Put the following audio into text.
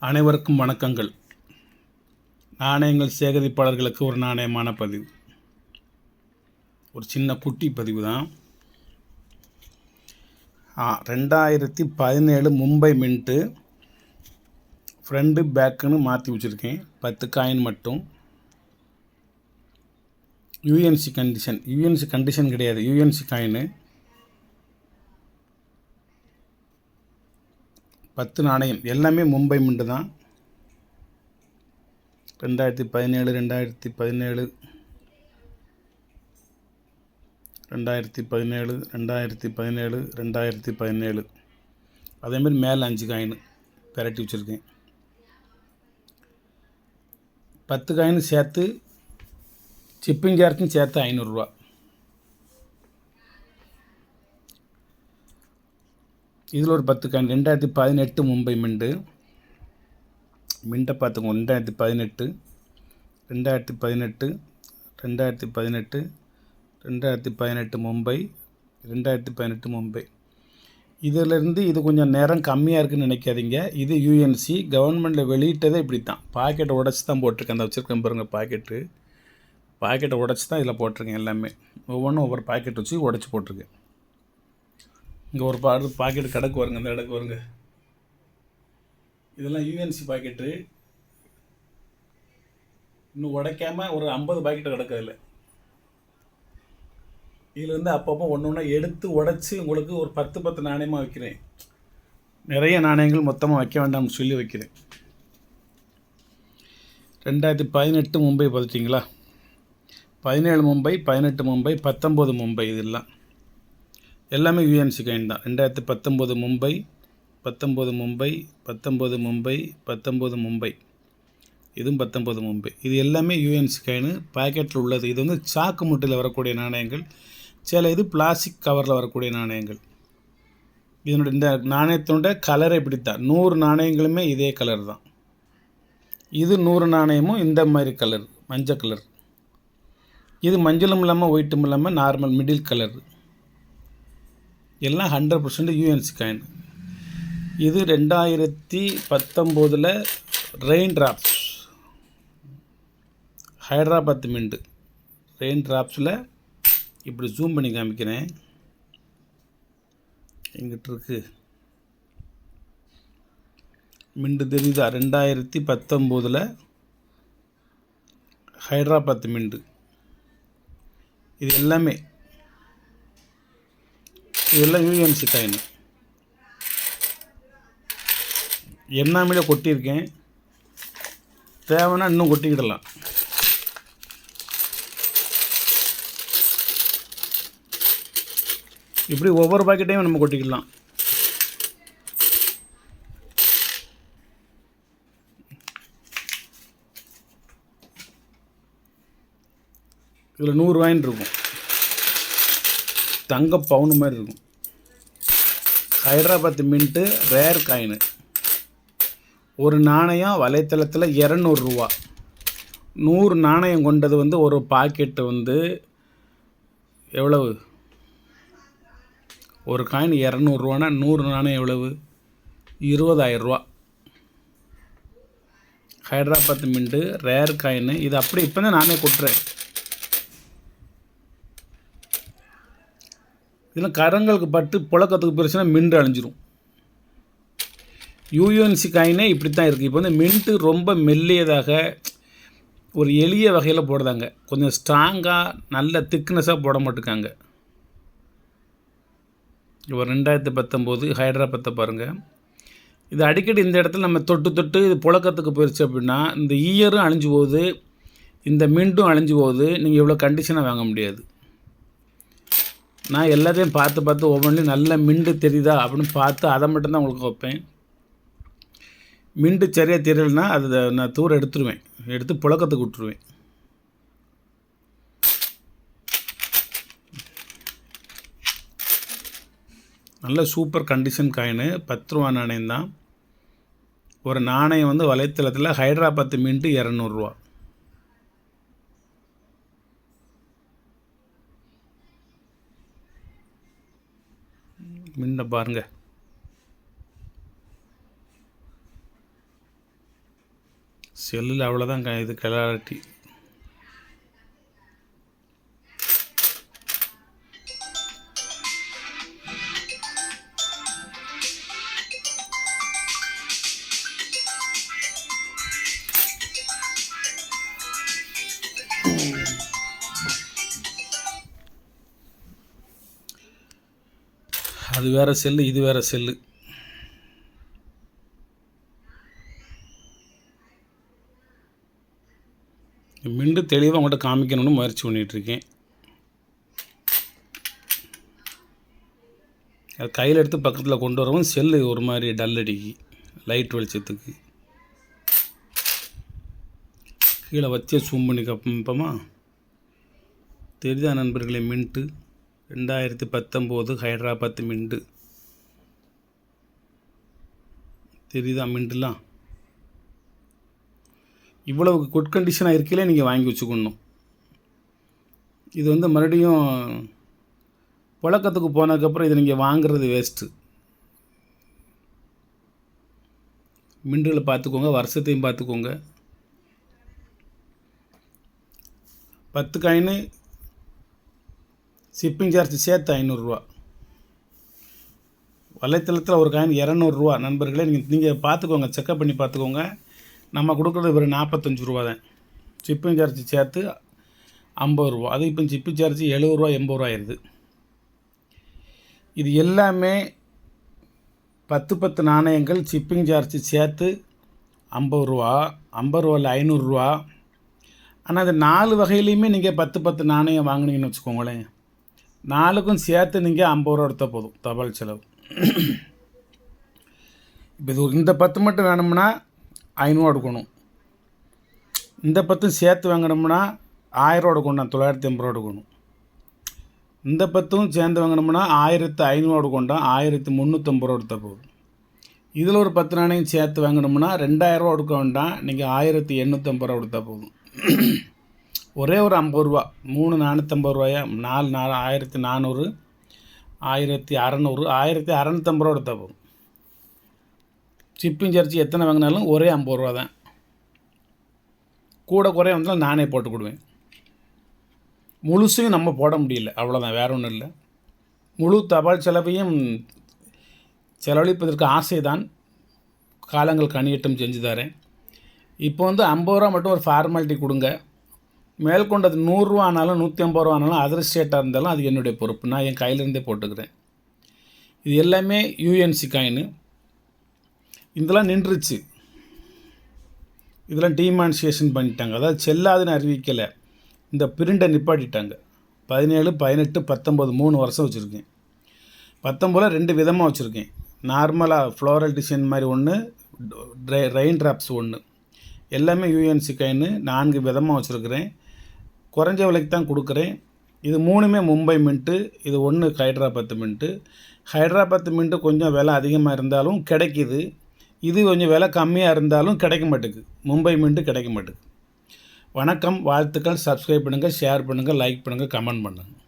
அனைவருக்கும் வணக்கங்கள். நாணயங்கள் சேகரிப்பாளர்களுக்கு ஒரு நாணயமான பதிவு, ஒரு சின்ன குட்டி பதிவு தான். 2017 மும்பை மின்ட்டு ஃப்ரண்ட்டு பேக்குன்னு மாற்றி வச்சுருக்கேன். 10 காயின் மட்டும். யூஎன்சி கண்டிஷன் கிடையாது, யூஎன்சி காயின்னு. 10 நாணயம் எல்லாமே மும்பை மின்ட்டு தான். 2017 2017 2017 2017 2017 அதேமாதிரி மேலே 5 காயின் பெரட்டி வச்சுருக்கேன். 10 காயின் சேர்த்து சிப்பிங் சார்ஜும் சேர்த்து 500 ரூபா. இதில் ஒரு 10 காயின் 2018 மும்பை மின்ட்டை பார்த்துக்கோங்க. 2018 2018 2018 2018 மும்பை 2018 மும்பை. இதிலேருந்து இது கொஞ்சம் நேரம் கம்மியாக இருக்குதுன்னு நினைக்காதீங்க. இது யூஎன்சி கவர்மெண்ட்டில் வெளியிட்டதே இப்படி தான். பாக்கெட்டை உடச்சி தான் போட்டிருக்கேன். அந்த வச்சுருக்கேன் பாருங்கள், பாக்கெட்டை உடச்சி தான் இதில் போட்டிருக்கேன். எல்லாமே ஒவ்வொன்றும் ஒவ்வொரு பாக்கெட் வச்சு உடச்சி போட்டிருக்கேன். இங்கே ஒரு பாக்கெட் கிடக்கு வருங்க, இந்த இடக்கு வருங்க. இதெல்லாம் யூஎன்சி பாக்கெட்டு. இன்னும் உடைக்காமல் ஒரு 50 பாக்கெட்டு கிடக்கிறதில்ல. இதிலேருந்து அப்பப்போ ஒன்று ஒன்றா எடுத்து உடச்சி உங்களுக்கு ஒரு 10 நாணயமாக வைக்கிறேன். நிறைய நாணயங்கள் மொத்தமாக வைக்க வேண்டாம்னு சொல்லி வைக்கிறேன். 2018 மும்பை பார்த்துட்டிங்களா? 17 மும்பை, 18 மும்பை, 19 மும்பை. இதெல்லாம் எல்லாமே யூஎன்சி காயின் தான். 2019 மும்பை, 19 மும்பை, 19 மும்பை, 19 மும்பை. இதுவும் 19 மும்பை. இது எல்லாமே யூஎன்சி காயின் பாக்கெட்டில் உள்ளது. இது வந்து சாக்கு முட்டையில் வரக்கூடிய நாணயங்கள். சில இது பிளாஸ்டிக் கவரில் வரக்கூடிய நாணயங்கள். இதனுடைய இந்த நாணயத்தினுடைய கலரை இப்படித்தான். 100 நாணயங்களுமே இதே கலர் தான். இது 100 நாணயமும் இந்த மாதிரி கலர், மஞ்சள் கலர். இது மஞ்சளும் இல்லாமல் ஒயிட்டும் இல்லாமல் நார்மல் மிடில் கலர். எல்லாம் 100% யூஎன்சி காயின். இது 2019 rain drops, Hyderabad mint. Rain ட்ராப்ஸில் இப்படி ஜூம் பண்ணி காமிக்கிறேன். எங்கிட்ட இருக்கு மின்ட்டு தெரியுதா? 2019 ஹைதராபாத் மின்ட்டு. இது எல்லாமே இதெல்லாம் யூஎன்சி காயின். எண்ணாமலே கொட்டியிருக்கேன். தேவைன்னா இன்னும் கொட்டிக்கிடலாம். இப்படி ஒவ்வொரு பாக்கெட்டையும் நம்ம கொட்டிக்கலாம். இதில் 100 காயின் இருக்கும். தங்க பவுன் மாதிரி இருக்கும். Hyderabad mint rare coin. ஒரு நாணயம் வலைத்தளத்தில் 200 ரூபா. 100 நாணயம் கொண்டது வந்து ஒரு பாக்கெட்டு வந்து எவ்வளவு? ஒரு காயின் 200 ரூபானா 100 நாணயம் எவ்வளவு? 20,000 ரூபா. Hyderabad mint rare coin. இது அப்படி இப்போ தான் நானே கொட்டுறேன். இதில் கரங்களுக்கு பட்டு புழக்கத்துக்கு பெருசுனா மின்ட்டு அழிஞ்சிரும். யூஎன்சி காயினே இப்படி தான் இருக்குது. இப்போ வந்து மின்ட்டு ரொம்ப மெல்லியதாக ஒரு எளிய வகையில் போடுறாங்க. கொஞ்சம் ஸ்ட்ராங்காக நல்ல திக்னஸாக போட மாட்டுக்காங்க. இப்போ 2019 ஹைதராபாத்தை பாருங்கள். இது அடிக்கடி இந்த இடத்துல நம்ம தொட்டு இது புழக்கத்துக்கு போயிடுச்சு அப்படின்னா இந்த ஈயரும் அழிஞ்சு போகுது, இந்த மின்ட்டும் அழிஞ்சு போகுது. நீங்கள் இவ்வளோ கண்டிஷனாக வாங்க முடியாது. நான் எல்லாத்தையும் பார்த்து ஒவ்வொன்றையும் நல்ல மின்ட்டு தெரியுதா அப்படின்னு பார்த்து அதை மட்டும்தான் உங்களுக்கு வைப்பேன். மின்ட்டு சரியாக தெரியலைன்னா அதை நான் தூர எடுத்துருவேன். எடுத்து புழக்கத்துக்கு விட்டுருவேன். நல்ல சூப்பர் கண்டிஷன் காயின். 10 ரூபா நாணயம் தான். ஒரு நாணயம் வந்து வலைத்தளத்தில் ஹைதராபாத் மின்ட்டு 200 ரூபா. மின்னை பாருங்கள். செல்லில் அவ்வளோதான் இது கிளாரிட்டி. அது வேறு செல்லு, இது வேறு செல்லு. மிண்டு தெளிவாக உங்கள்கிட்ட காமிக்கணும்னு முயற்சி பண்ணிகிட்ருக்கேன். அது கையில் எடுத்து பக்கத்தில் கொண்டு வரவும் செல்லு ஒரு மாதிரி டல் அடிக்கி லைட் வெளிச்சத்துக்கு. கீழே வச்சே ஜூம் பண்ணி கப்போமா தெரியுதா நண்பர்களே? மின்ட்டு 2019 ஹைதராபாத் மின்ட்டு தெரியுதா? மின்ட்டுலாம் இவ்வளவு குட் கண்டிஷனாக இருக்கையிலே நீங்கள் வாங்கி வச்சுக்கணும். இது மறுபடியும் புழக்கத்துக்கு போனதுக்கப்புறம் இதை நீங்கள் வாங்குறது வேஸ்ட்டு. மின்ட்டுகளை பார்த்துக்கோங்க, வருஷத்தையும் பார்த்துக்கோங்க. 10 காயின் ஷிப்பிங் சார்ஜ் சேர்த்து 500 ரூபா. வலைத்தளத்தில் ஒரு காயின் 200 ரூபா. நண்பர்களே, நீங்கள் பார்த்துக்கோங்க, செக்கப் பண்ணி பார்த்துக்கோங்க. நம்ம கொடுக்குறது ஒரு 45 ரூபா தான். ஷிப்பிங் சார்ஜ் சேர்த்து 50 ரூபா. அது இப்போ ஷிப்பிங் சார்ஜ் 70 ரூபா 80 ரூபா ஆயிடுது. இது எல்லாமே 10 நாணயங்கள் ஷிப்பிங் சார்ஜ் சேர்த்து 50 ரூபா. 50 ரூபாவில் 500 ரூபா. ஆனால் அது 4 வகையிலையுமே நீங்கள் 10 நாணயம் வாங்கினீங்கன்னு வச்சுக்கோங்களேன், 4க்கும் சேர்த்து நீங்கள் 50 ரூபா எடுத்தால் போதும் தபால் செலவு. இப்போ இது இந்த 10 மட்டும் வேணும்னா 500 எடுக்கணும். இந்த 10 சேர்த்து வாங்கினோம்னா 1000 ரூபா எடுக்கணும், 950 ரூபா எடுக்கணும். இந்த 10 சேர்ந்து வாங்கினோம்னா 1500 எடுக்கணும், 1350 ரூபா எடுத்தால் போதும். இதில் ஒரு 10 நாணயம் சேர்த்து வாங்கினோம்னா 2000 ரூபா எடுக்க வேண்டாம், நீங்கள் 1850 ரூபா எடுத்தால் போதும். ஒரே ஒரு 50 ரூபா, 3 450 ரூபாயா, 4 1400, 1600, 1650 ரூபா எடுத்தால் போதும். ஷிப்பிங் சார்ஜ் எத்தனை வாங்கினாலும் ஒரே 50 ரூபா தான். கூட குறைய வந்தாலும் நானே போட்டுக்கிடுவேன். முழுசையும் நம்ம போட முடியல, அவ்வளோதான், வேறு ஒன்றும் இல்லை. முழு தபால் செலவையும் செலவழிப்பதற்கு ஆசைதான், காலங்கள் கணியட்டும், செஞ்சு தரேன். இப்போ 50 ரூபா மட்டும் ஒரு ஃபார்மாலிட்டி கொடுங்க. மேற்கொண்டது 100 ரூபா ஆனாலும் 150 ரூபா ஆனாலும் அதர் ஸ்டேட்டாக இருந்தாலும் அது என்னுடைய பொறுப்பு, நான் என் கையிலேருந்தே போட்டுக்கிறேன். இது எல்லாமே யூஎன்சி காயின். இதெல்லாம் நின்றுச்சு, இதெல்லாம் டிமானிசேஷன் பண்ணிட்டாங்க. அதாவது செல்லாதுன்னு அறிவிக்கலை, இந்த பிரிண்டை நிப்பாட்டிட்டாங்க. 17, 18, 19 3 வருஷம் வச்சுருக்கேன். 19 2 விதமாக வச்சுருக்கேன். நார்மலாக ஃப்ளோரல் டிசைன் மாதிரி ஒன்று, ரெயின் ட்ராப்ஸ் ஒன்று. எல்லாமே யூஎன்சி காயின் 4 விதமாக வச்சுருக்கிறேன். குறைஞ்ச விலைக்கு தான் கொடுக்குறேன். இது 3மே மும்பை மின்ட்டு, இது 1 ஹைதராபாத் மின்ட்டு. ஹைதராபாத் மின்ட்டு கொஞ்சம் விலை அதிகமாக இருந்தாலும் கிடைக்கிது, இது கொஞ்சம் விலை கம்மியாக இருந்தாலும் கிடைக்க மாட்டேங்குது. மும்பை மின்ட்டு கிடைக்க மாட்டேங்குது. வணக்கம், வாழ்த்துக்கள். சப்ஸ்கிரைப் பண்ணுங்கள், ஷேர் பண்ணுங்கள், லைக் பண்ணுங்கள், கமெண்ட் பண்ணுங்கள்.